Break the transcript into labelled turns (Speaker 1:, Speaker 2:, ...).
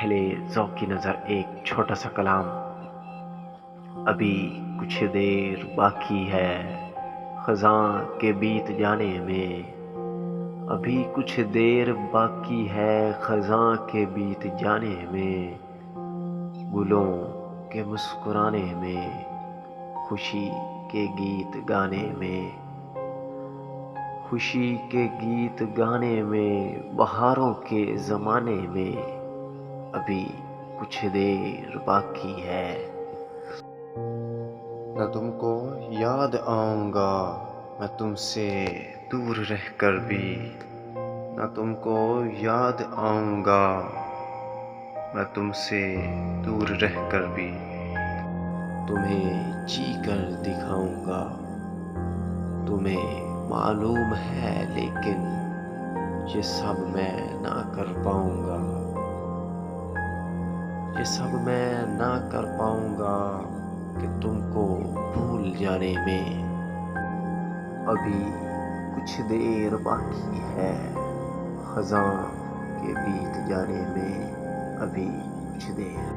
Speaker 1: پہلے ذوقی نظر ایک چھوٹا سا کلام۔ ابھی کچھ دیر باقی ہے خزاں کے بیت جانے میں، ابھی کچھ دیر باقی ہے خزاں کے بیت جانے میں، گلوں کے مسکرانے میں، خوشی کے گیت گانے میں، خوشی کے گیت گانے میں، بہاروں کے زمانے میں، ابھی کچھ دیر باقی ہے۔ نہ تم کو یاد آؤں گا میں تم سے دور رہ کر بھی، نہ تم کو یاد آؤں گا میں تم سے دور رہ کر بھی، تمہیں جی کر دکھاؤں گا، تمہیں معلوم ہے لیکن یہ سب میں نہ کر پاؤں گا، یہ سب میں نہ کر پاؤں گا کہ تم کو بھول جانے میں، ابھی کچھ دیر باقی ہے خزاں کے بیت جانے میں، ابھی کچھ دیر